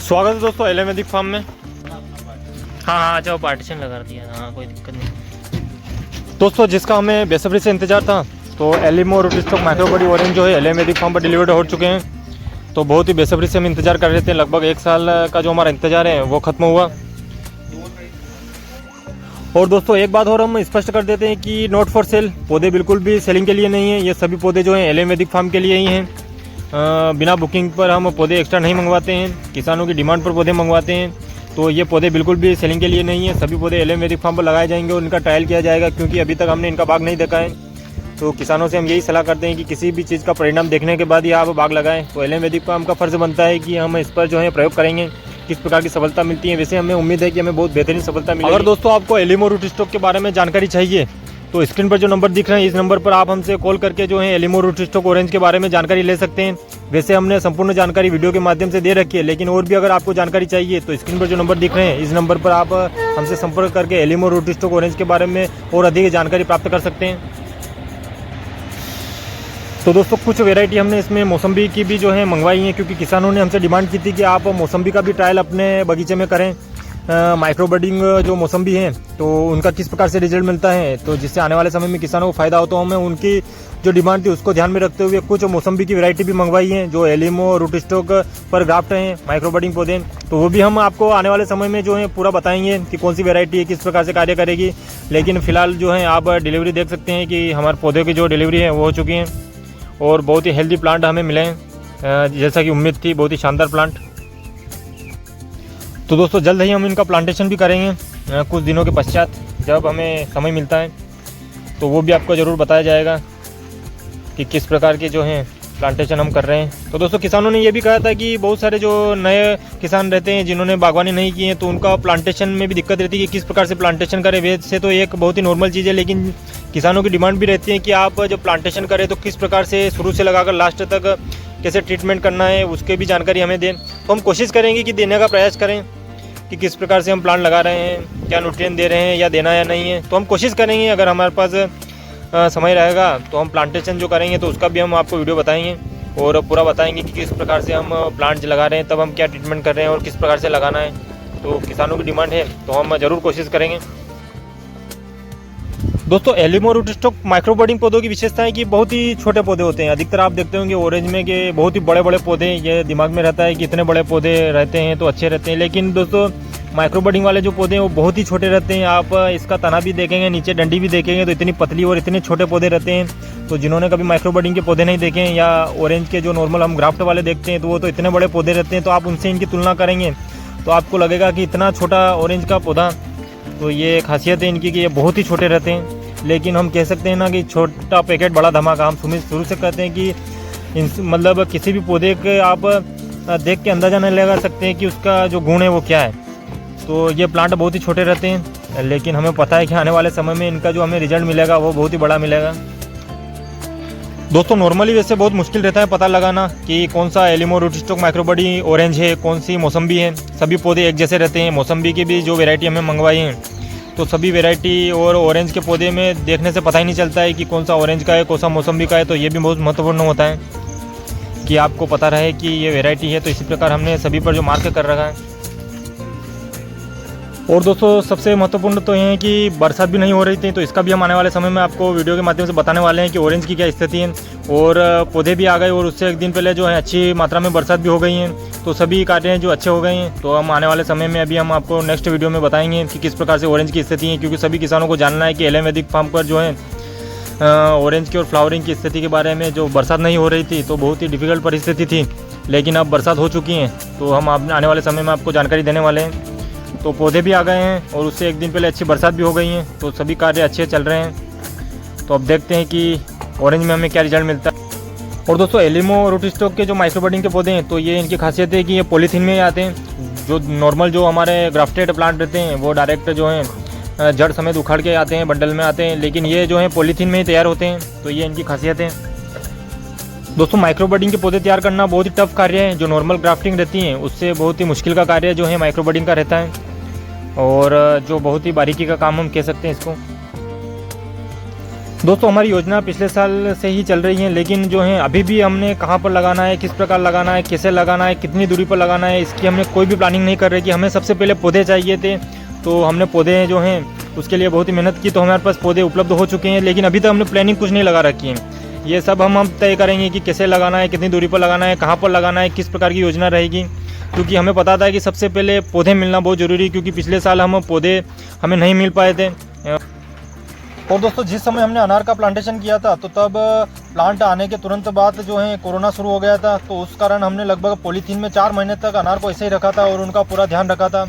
स्वागत है दोस्तों एलोवेदिक फार्म में। हाँ जाओ पार्टीशन लगा दिया। हाँ कोई दिक्कत नहीं दोस्तों जिसका हमें बेसब्री से इंतजार था, तो एलिमो रूटस्टॉक माइक्रो बॉडी ऑरेंज जो है एलोवेदिक फार्म पर डिलीवर्ड हो चुके हैं। तो बहुत ही बेसब्री से हम इंतजार कर रहे थे। लगभग 1 साल का जो हमारा इंतजार है वो खत्म हुआ। और दोस्तों एक बात और हम स्पष्ट कर देते हैं कि नॉट फॉर सेल, पौधे बिल्कुल भी सेलिंग के लिए नहीं है। ये सभी पौधे जो हैं एलोवेदिक फार्म के लिए ही हैं। बिना बुकिंग पर हम पौधे एक्स्ट्रा नहीं मंगवाते हैं, किसानों की डिमांड पर पौधे मंगवाते हैं। तो ये पौधे बिल्कुल भी सेलिंग के लिए नहीं है। सभी पौधे एलोवेदिक फार्म पर लगाए जाएंगे और इनका ट्रायल किया जाएगा, क्योंकि अभी तक हमने इनका बाग नहीं देखा है। तो किसानों से हम यही सलाह करते हैं कि किसी भी चीज़ का परिणाम देखने के बाद ही आप बाग लगाएं। तो एलोवेदिक फार्म का फ़र्ज़ बनता है कि हम इस पर जो है प्रयोग करेंगे, किस प्रकार की सफलता मिलती है। वैसे हमें उम्मीद है कि हमें बहुत बेहतरीन सफलता मिलेगी। अगर दोस्तों आपको एलिमो रूटस्टॉक के बारे में जानकारी चाहिए तो स्क्रीन पर जो नंबर दिख रहे हैं, इस नंबर पर आप हमसे कॉल करके जो है एलिमो रूटस्टॉक ऑरेंज के बारे में जानकारी ले सकते हैं। वैसे हमने संपूर्ण जानकारी वीडियो के माध्यम से दे रखी है, लेकिन और भी अगर आपको जानकारी चाहिए तो स्क्रीन पर जो नंबर दिख रहे हैं, इस नंबर पर आप हमसे संपर्क करके एलिमो रूटस्टॉक ऑरेंज के बारे में और अधिक जानकारी प्राप्त कर सकते हैं। तो दोस्तों कुछ वैरायटी हमने इसमें मौसम्बी की भी जो है मंगवाई है, क्योंकि किसानों ने हमसे डिमांड की थी कि आप मौसम्बी का भी ट्रायल अपने बगीचे में करें। माइक्रो बडिंग जो मौसम्बी हैं तो उनका किस प्रकार से रिजल्ट मिलता है, तो जिससे आने वाले समय में किसानों को फ़ायदा हो। तो हमें उनकी जो डिमांड थी उसको ध्यान में रखते हुए कुछ मौसम्बी की वैरायटी भी मंगवाई है, जो एलिमो रूटस्टॉक पर ग्राफ्ट हैं, माइक्रो बडिंग पौधे। तो वो भी हम आपको आने वाले समय में जो है पूरा बताएंगे कि कौन सी वैरायटी है, किस प्रकार से कार्य करेगी। लेकिन फिलहाल जो है आप डिलीवरी देख सकते हैं कि हमारे पौधे की जो डिलीवरी है वो हो चुकी है और बहुत ही हेल्दी प्लांट हमें मिले हैं, जैसा कि उम्मीद थी। बहुत ही शानदार प्लांट। तो दोस्तों जल्द ही हम इनका प्लांटेशन भी करेंगे कुछ दिनों के पश्चात, जब हमें समय मिलता है तो वो भी आपको ज़रूर बताया जाएगा कि किस प्रकार के जो हैं प्लांटेशन हम कर रहे हैं। तो दोस्तों किसानों ने ये भी कहा था कि बहुत सारे जो नए किसान रहते हैं जिन्होंने बागवानी नहीं की है, तो उनका प्लांटेशन में भी दिक्कत रहती है कि किस प्रकार से प्लांटेशन करें। वैसे तो एक बहुत ही नॉर्मल चीज़ है, लेकिन किसानों की डिमांड भी रहती है कि आप जब प्लांटेशन करें तो किस प्रकार से शुरू से लगाकर लास्ट तक कैसे ट्रीटमेंट करना है, उसके भी जानकारी हमें दें। तो हम कोशिश करेंगे कि देने का प्रयास करें कि किस प्रकार से हम प्लांट लगा रहे हैं, क्या न्यूट्रिएंट दे रहे हैं या देना या नहीं है। तो हम कोशिश करेंगे, अगर हमारे पास समय रहेगा तो हम प्लांटेशन जो करेंगे तो उसका भी हम आपको वीडियो बताएंगे और पूरा बताएंगे कि किस प्रकार से हम प्लांट लगा रहे हैं, तब हम क्या ट्रीटमेंट कर रहे हैं और किस प्रकार से लगाना है। तो किसानों की डिमांड है तो हम ज़रूर कोशिश करेंगे। दोस्तों एलिमो रूटस्टॉक माइक्रो बडिंग पौधों की विशेषता है कि बहुत ही छोटे पौधे होते हैं। अधिकतर आप देखते होंगे ऑरेंज में कि बहुत ही बड़े बड़े पौधे, ये दिमाग में रहता है कि इतने बड़े पौधे रहते हैं तो अच्छे रहते हैं। लेकिन दोस्तों माइक्रो बडिंग वाले जो पौधे हैं वो बहुत ही छोटे रहते हैं। आप इसका तना भी देखेंगे, नीचे डंडी भी देखेंगे तो इतनी पतली और इतने छोटे पौधे रहते हैं। तो जिन्होंने कभी माइक्रो बडिंग के पौधे नहीं देखे हैं या ऑरेंज के जो नॉर्मल हम ग्राफ्ट वाले देखते हैं तो वो तो इतने बड़े पौधे रहते हैं। तो आप उनसे इनकी तुलना करेंगे तो आपको लगेगा कि इतना छोटा ऑरेंज का पौधा। तो ये खासियत है इनकी कि ये बहुत ही छोटे रहते हैं। लेकिन हम कह सकते हैं ना कि छोटा पैकेट बड़ा धमाका। हम शुरू से कहते हैं कि मतलब किसी भी पौधे के आप देख के अंदाज़ा नहीं लगा सकते हैं कि उसका जो गुण है वो क्या है। तो ये प्लांट बहुत ही छोटे रहते हैं, लेकिन हमें पता है कि आने वाले समय में इनका जो हमें रिजल्ट मिलेगा वो बहुत ही बड़ा मिलेगा। दोस्तों नॉर्मली वैसे बहुत मुश्किल रहता है पता लगाना कि कौन सा एलिमो रूटस्टॉक माइक्रो बडी ऑरेंज है, कौन सी मौसम्बी है। सभी पौधे एक जैसे रहते हैं। मौसम्बी की भी जो वैरायटी हमें मंगवाई है तो सभी वैरायटी और ऑरेंज के पौधे में देखने से पता ही नहीं चलता है कि कौन सा ऑरेंज का है, कौन सा मौसम्बी का है। तो ये भी बहुत महत्वपूर्ण होता है कि आपको पता रहे कि ये वैरायटी है। तो इसी प्रकार हमने सभी पर जो मार्क कर रखा है। और दोस्तों सबसे महत्वपूर्ण तो ये है कि बरसात भी नहीं हो रही थी, तो इसका भी हम आने वाले समय में आपको वीडियो के माध्यम से बताने वाले हैं कि ऑरेंज की क्या स्थिति है। और पौधे भी आ गए और उससे एक दिन पहले जो है अच्छी मात्रा में बरसात भी हो गई है, तो सभी कार्य जो अच्छे हो गए हैं। तो हम आने वाले समय में अभी हम आपको नेक्स्ट वीडियो में बताएंगे कि किस प्रकार से ऑरेंज की स्थिति है, क्योंकि सभी किसानों को जानना है कि एलोवेदिक फार्म पर जो है ऑरेंज की और फ्लावरिंग की स्थिति के बारे में। जो बरसात नहीं हो रही थी तो बहुत ही डिफिकल्ट परिस्थिति थी, लेकिन अब बरसात हो चुकी है तो हम आने वाले समय में आपको जानकारी देने वाले हैं। तो पौधे भी आ गए हैं और उससे एक दिन पहले अच्छी बरसात भी हो गई है, तो सभी कार्य अच्छे चल रहे हैं। तो अब देखते हैं कि ऑरेंज में हमें क्या रिजल्ट मिलता है। और दोस्तों एलिमो रूटस्टॉक के जो माइक्रो बडिंग के पौधे हैं तो ये इनकी खासियत है कि ये पॉलीथीन में आते हैं। जो नॉर्मल जो हमारे ग्राफ्टेड प्लांट रहते हैं वो डायरेक्ट जो हैं जड़ समेत उखाड़ के आते हैं, बंडल में आते हैं, लेकिन ये जो है पॉलीथीन में ही तैयार होते हैं। तो ये इनकी खासियत है। दोस्तों माइक्रो बडिंग के पौधे तैयार करना बहुत ही टफ कार्य है। जो नॉर्मल ग्राफ्टिंग रहती है उससे बहुत ही मुश्किल का कार्य जो है माइक्रो बडिंग का रहता है, और जो बहुत ही बारीकी का काम हम कह सकते हैं इसको। दोस्तों हमारी योजना पिछले साल से ही चल रही है, लेकिन जो है अभी भी हमने कहाँ पर लगाना है, किस प्रकार लगाना है, कैसे लगाना है, कितनी दूरी पर लगाना है, इसकी हमने कोई भी प्लानिंग नहीं कर रहे कि हमें सबसे पहले पौधे चाहिए थे। तो हमने पौधे जो हैं उसके लिए बहुत ही मेहनत की, तो हमारे पास पौधे उपलब्ध हो चुके हैं, लेकिन अभी तक हमने प्लानिंग कुछ नहीं लगा रखी है। ये सब हम तय करेंगे कि कैसे लगाना है, कितनी दूरी पर लगाना है, कहाँ पर लगाना है, किस प्रकार की योजना रहेगी, क्योंकि हमें पता था कि सबसे पहले पौधे मिलना बहुत ज़रूरी है, क्योंकि पिछले साल हम पौधे हमें नहीं मिल पाए थे। और दोस्तों जिस समय हमने अनार का प्लांटेशन किया था तो तब प्लांट आने के तुरंत बाद जो है कोरोना शुरू हो गया था, तो उस कारण हमने लगभग पॉलीथीन में 4 महीने तक अनार को ऐसे ही रखा था और उनका पूरा ध्यान रखा था।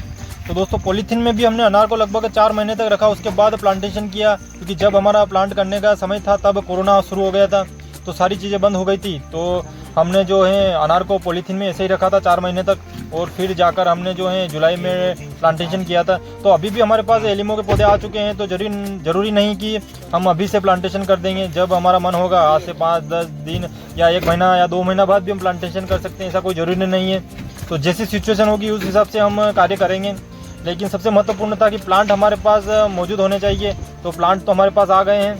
तो दोस्तों पॉलीथीन में भी हमने अनार को लगभग 4 महीने तक रखा, उसके बाद प्लांटेशन किया, क्योंकि जब हमारा प्लांट करने का समय था तब कोरोना शुरू हो गया था, तो सारी चीज़ें बंद हो गई थी। तो हमने जो है अनार को पॉलीथीन में ऐसे ही रखा था 4 महीने तक, और फिर जाकर हमने जो है जुलाई में प्लांटेशन किया था। तो अभी भी हमारे पास एलिमो के पौधे आ चुके हैं, तो ज़रूरी नहीं कि हम अभी से प्लांटेशन कर देंगे। जब हमारा मन होगा आज से 5-10 दिन या 1 महीना या 2 महीना बाद भी हम प्लांटेशन कर सकते हैं, ऐसा कोई ज़रूरी नहीं है। तो जैसी सिचुएशन होगी उस हिसाब से हम कार्य करेंगे, लेकिन सबसे महत्वपूर्ण था कि प्लांट हमारे पास मौजूद होने चाहिए। तो प्लांट तो हमारे पास आ गए हैं,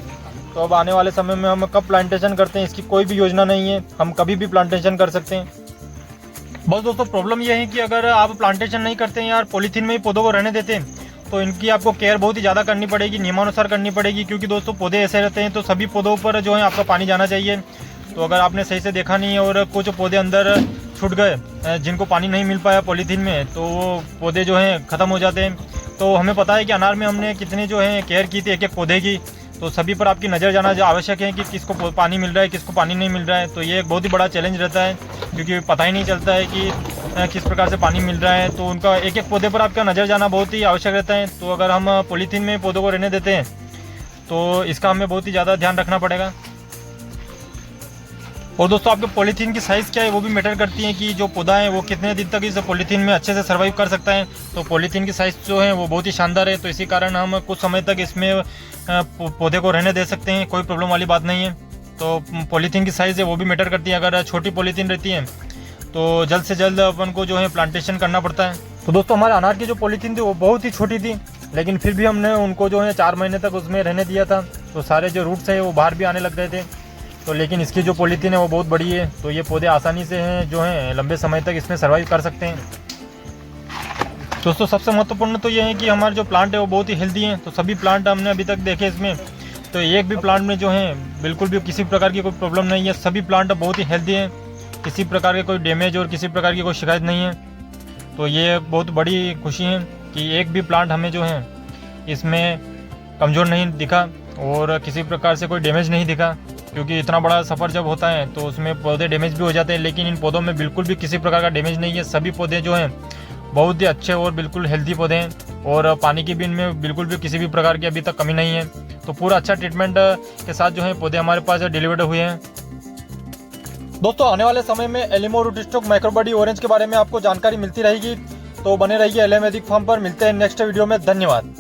तो अब आने वाले समय में हम कब प्लांटेशन करते हैं इसकी कोई भी योजना नहीं है, हम कभी भी प्लांटेशन कर सकते हैं। बस दोस्तों प्रॉब्लम यह है कि अगर आप प्लांटेशन नहीं करते हैं यार, पॉलीथीन में ही पौधों को रहने देते हैं, तो इनकी आपको केयर बहुत ही ज़्यादा करनी पड़ेगी, नियमानुसार करनी पड़ेगी, क्योंकि दोस्तों पौधे ऐसे रहते हैं तो सभी पौधों पर जो है आपका पानी जाना चाहिए। तो अगर आपने सही से देखा नहीं है और कुछ पौधे अंदर छूट गए जिनको पानी नहीं मिल पाया पॉलीथीन में, तो वो पौधे जो हैं ख़त्म हो जाते हैं। तो हमें पता है कि अनार में हमने कितनी जो है केयर की थी एक एक पौधे की, तो सभी पर आपकी नज़र जाना जो आवश्यक है कि किसको पानी मिल रहा है, किसको पानी नहीं मिल रहा है। तो ये एक बहुत ही बड़ा चैलेंज रहता है, क्योंकि पता ही नहीं चलता है कि किस प्रकार से पानी मिल रहा है, तो उनका एक एक पौधे पर आपका नज़र जाना बहुत ही आवश्यक रहता है। तो अगर हम पॉलीथीन में पौधों को रहने देते हैं तो इसका हमें बहुत ही ज़्यादा ध्यान रखना पड़ेगा। और दोस्तों आपके पॉलीथीन की साइज़ क्या है वो भी मैटर करती है कि जो पौधा है वो कितने दिन तक इस पॉलीथीन में अच्छे से सर्वाइव कर सकता है। तो पॉलीथीन की साइज़ जो है वो बहुत ही शानदार है, तो इसी कारण हम कुछ समय तक इसमें पौधे को रहने दे सकते हैं, कोई प्रॉब्लम वाली बात नहीं है। तो पॉलीथीन की साइज़ है वो भी मैटर करती है, अगर छोटी पॉलीथीन रहती है तो जल्द से जल्द अपन को जो है प्लांटेशन करना पड़ता है। तो दोस्तों हमारे अनार की जो पॉलीथीन थी वो बहुत ही छोटी थी, लेकिन फिर भी हमने उनको जो है 4 महीने तक उसमें रहने दिया था, तो सारे जो रूट्स है वो बाहर भी आने लग गए थे। तो लेकिन इसकी जो पॉलीथीन है वो बहुत बड़ी है, तो ये पौधे आसानी से हैं जो हैं लंबे समय तक इसमें सर्वाइव कर सकते हैं। दोस्तों सबसे महत्वपूर्ण तो ये है कि हमारे जो प्लांट है वो बहुत ही हेल्दी हैं। तो सभी प्लांट हमने अभी तक देखे इसमें, तो एक भी प्लांट में जो है बिल्कुल भी किसी प्रकार की कोई प्रॉब्लम नहीं है, सभी प्लांट बहुत ही हेल्दी हैं, किसी प्रकार के कोई डैमेज और किसी प्रकार की कोई शिकायत नहीं है। तो ये बहुत बड़ी खुशी है कि एक भी प्लांट हमें जो है इसमें कमज़ोर नहीं दिखा और किसी प्रकार से कोई डैमेज नहीं दिखा, क्योंकि इतना बड़ा सफ़र जब होता है तो उसमें पौधे डैमेज भी हो जाते हैं, लेकिन इन पौधों में बिल्कुल भी किसी प्रकार का डैमेज नहीं है। सभी पौधे जो हैं बहुत ही अच्छे और बिल्कुल हेल्दी पौधे हैं, और पानी की भी इनमें बिल्कुल भी किसी भी प्रकार की अभी तक कमी नहीं है। तो पूरा अच्छा ट्रीटमेंट के साथ जो है पौधे हमारे पास डिलीवर्ड हुए हैं। दोस्तों आने वाले समय में एलिमो रूटस्टॉक माइक्रोबडी ऑरेंज के बारे में आपको जानकारी मिलती रहेगी, तो बने रहिए LM वैदिक फार्म पर। मिलते हैं नेक्स्ट वीडियो में, धन्यवाद।